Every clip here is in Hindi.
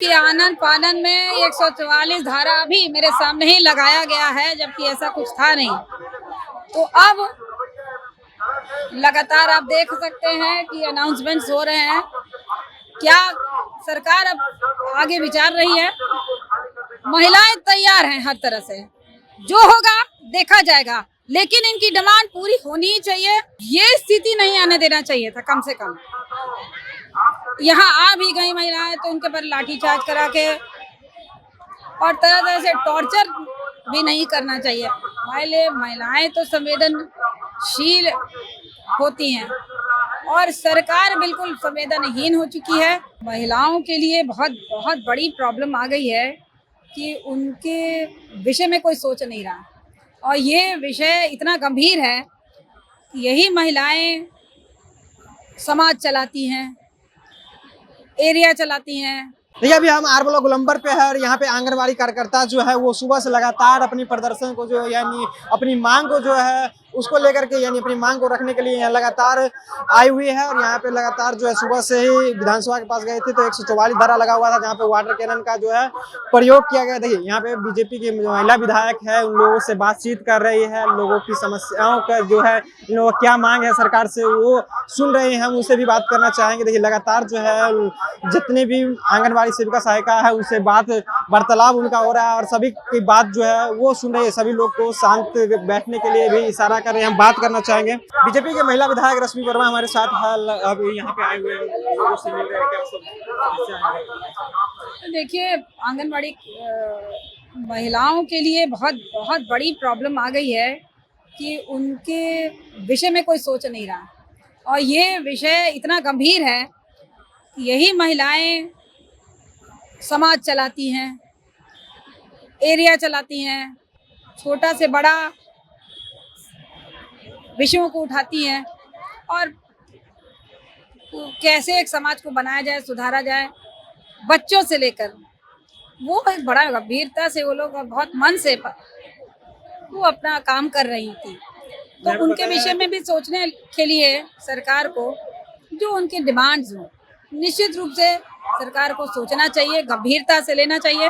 कि आनन फानन में 144 धारा भी मेरे सामने ही लगाया गया है, जबकि ऐसा कुछ था नहीं। तो अब लगातार आप देख सकते हैं कि अनाउंसमेंट्स हो रहे हैं। क्या सरकार अब आगे विचार रही है? महिलाएं तैयार हैं हर तरह से, जो होगा देखा जाएगा, लेकिन इनकी डिमांड पूरी होनी ही चाहिए। ये स्थिति नहीं आने देना चाहिए था। कम से कम यहाँ आ भी गई महिलाएं तो उनके पर लाठीचार्ज करा के और तरह तरह से टॉर्चर भी नहीं करना चाहिए। महिलाएं तो संवेदनशील होती हैं और सरकार बिल्कुल संवेदनहीन हो चुकी है। महिलाओं के लिए बहुत बहुत बड़ी प्रॉब्लम आ गई है कि उनके विषय में कोई सोच नहीं रहा, और ये विषय इतना गंभीर है कि यही महिलाएं समाज चलाती हैं, एरिया चलाती हैं। देखिए अभी हम आर ब्लॉक गोलंबर पे है और यहाँ पे आंगनबाड़ी कार्यकर्ता जो है वो सुबह से लगातार अपनी प्रदर्शन को जो यानी अपनी मांग को जो है उसको लेकर के यानी अपनी मांग को रखने के लिए यहाँ लगातार आई हुई है। और यहाँ पे लगातार जो है सुबह से ही विधानसभा के पास गए थे तो 144 धारा लगा हुआ था जहाँ पे वाटर कैनन का जो है प्रयोग किया गया। देखिए यहाँ पे बीजेपी की जो महिला विधायक है उन लोगों से बातचीत कर रही है, लोगों की समस्याओं का जो है इन लोगों क्या मांग है सरकार से वो सुन रहे हैं। हम उनसे भी बात करना चाहेंगे। देखिए लगातार जो है जितने भी आंगनबाड़ी सेविका सहायिका है उनसे बात वार्तालाप उनका हो रहा है और सभी की बात जो है वो सुन रहे हैं। सभी लोग को शांत बैठने के लिए भी इशारा कर रहे हैं। हम बात करना चाहेंगे। बीजेपी के महिला विधायक रश्मि वर्मा हमारे साथ है, अब यहाँ पे आए हुए हैं, लोगों से मिल रहे हैं, क्या सब समस्या है? देखिए आंगनबाड़ी महिलाओं के लिए बहुत बहुत बड़ी प्रॉब्लम आ गई है कि उनके विषय में कोई सोच नहीं रहा, और ये विषय इतना गंभीर है कि यही महिलाएं समाज चलाती हैं, एरिया चलाती हैं, छोटा से बड़ा विषयों को उठाती हैं और कैसे एक समाज को बनाया जाए, सुधारा जाए, बच्चों से लेकर वो एक बड़ा गंभीरता से वो लोग बहुत मन से वो अपना काम कर रही थी। तो उनके विषय में भी सोचने के लिए सरकार को जो उनकी डिमांड्स हो निश्चित रूप से सरकार को सोचना चाहिए, गंभीरता से लेना चाहिए,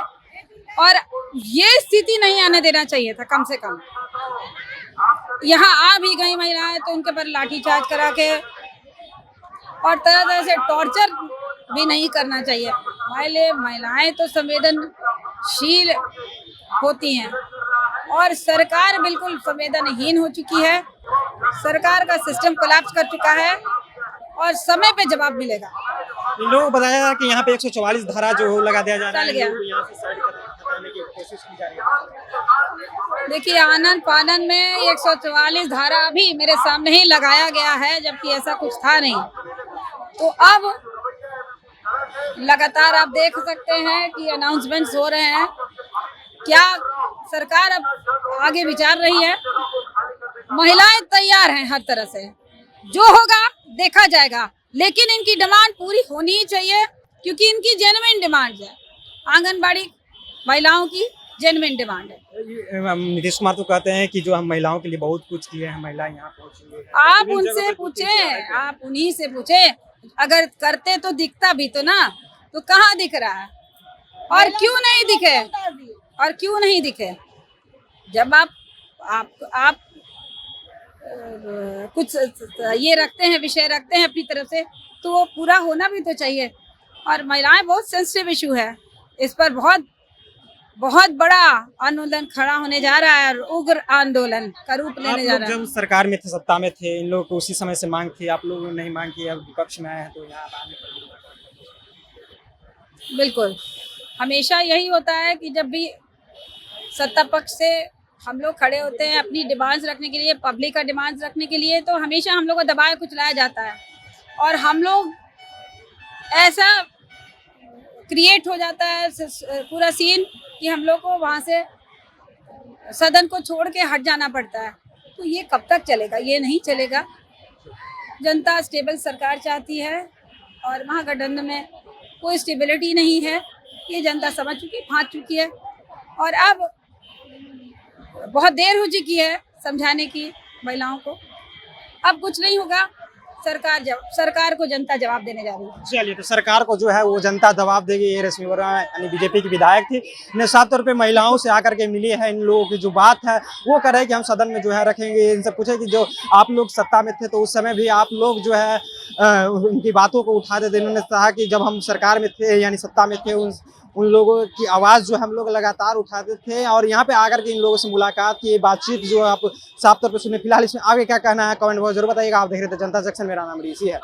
और ये स्थिति नहीं आने देना चाहिए था। कम से कम यहाँ आ भी गई महिलाएं तो उनके पर लाठीचार्ज करा के और तरह तरह से टॉर्चर भी नहीं करना चाहिए। महिलाएं तो संवेदनशील होती हैं और सरकार बिल्कुल संवेदनहीन हो चुकी है। सरकार का सिस्टम कोलैप्स कर चुका है और समय पे जवाब मिलेगा। इन लोगों को बताया कि यहाँ पे 144 धारा जो लगा दिया जा रहा है, यहाँ से साइड करने की कोशिश की जा रही है। देखिए आनन फानन में 144 धारा भी मेरे सामने ही लगाया गया है, जबकि ऐसा कुछ था नहीं। तो अब लगातार आप देख सकते हैं कि अनाउंसमेंट्स हो रहे हैं। क्या सरकार अब आगे विचार रही है? महिलाएं तैयार हैं हर तरह से, जो होगा देखा जाएगा, लेकिन इनकी डिमांड पूरी होनी ही चाहिए, क्योंकि इनकी जेन्युइन डिमांड है। आंगनबाड़ी महिलाओं की जेन्युइन डिमांड है। नीतीश कुमार तो कहते हैं कि जो हम महिलाओं के लिए बहुत कुछ किए हैं, महिलाएं यहाँ पहुंची है। आप उनसे पूछें, आप उन्हीं से पूछें। अगर करते तो दिखता भी तो ना, तो कहाँ दिख रहा है? और क्यों नहीं दिखे? और क्यों नहीं दिखे? जब आप कुछ ये रखते हैं, विषय रखते हैं अपनी तरफ से, तो वो पूरा होना भी तो चाहिए। और महिलाएं बहुत सेंसिटिव इशू है, इस पर बहुत बहुत बड़ा आंदोलन खड़ा होने जा रहा है और उग्र आंदोलन का रूप लेने जा रहा है। जब सरकार में थे, सत्ता में थे, इन लोगों को उसी समय से मांग थी, आप लोगों ने नहीं मांग की, अब विपक्ष में आए हैं तो यहाँ आने पर बिल्कुल हमेशा यही होता है कि जब भी सत्ता पक्ष से हम लोग खड़े होते हैं अपनी डिमांड्स रखने के लिए, पब्लिक का डिमांड्स रखने के लिए, तो हमेशा हम लोग को दबाया कुचलाया जाता है और हम लोग ऐसा क्रिएट हो जाता है पूरा सीन कि हम लोग को वहाँ से सदन को छोड़ के हट जाना पड़ता है। तो ये कब तक चलेगा? ये नहीं चलेगा। जनता स्टेबल सरकार चाहती है और महागठबंधन में कोई स्टेबिलिटी नहीं है, ये जनता समझ चुकी, भांच चुकी है, और अब बहुत देर हो चुकी है समझाने की महिलाओं को। अब कुछ नहीं होगा, सरकार को जनता जवाब देने जा रही है। चलिए, तो सरकार को जो है वो जनता जवाब देगी। ये रश्मि वर्मा यानी बीजेपी की विधायक थी, इन्हें साफ तौर पे महिलाओं से आकर के मिली है। इन लोगों की जो बात है वो कर रहे हैं कि हम सदन में जो है रखेंगे। इनसे पूछे कि जो आप लोग सत्ता में थे तो उस समय भी आप लोग जो है उनकी बातों को उठाते थे। इन्होंने कहा कि जब हम सरकार में थे यानी सत्ता में थे, उन लोगों की आवाज़ जो हम लोग लगातार उठाते थे और यहाँ पे आकर के इन लोगों से मुलाकात की, बातचीत जो आप साफ तौर पे सुने। फिलहाल इसमें आगे क्या कहना है कमेंट बॉक्स जरूर बताइएगा। आप देख रहे थे जनता जंक्शन, मेरा नाम ऋषि है।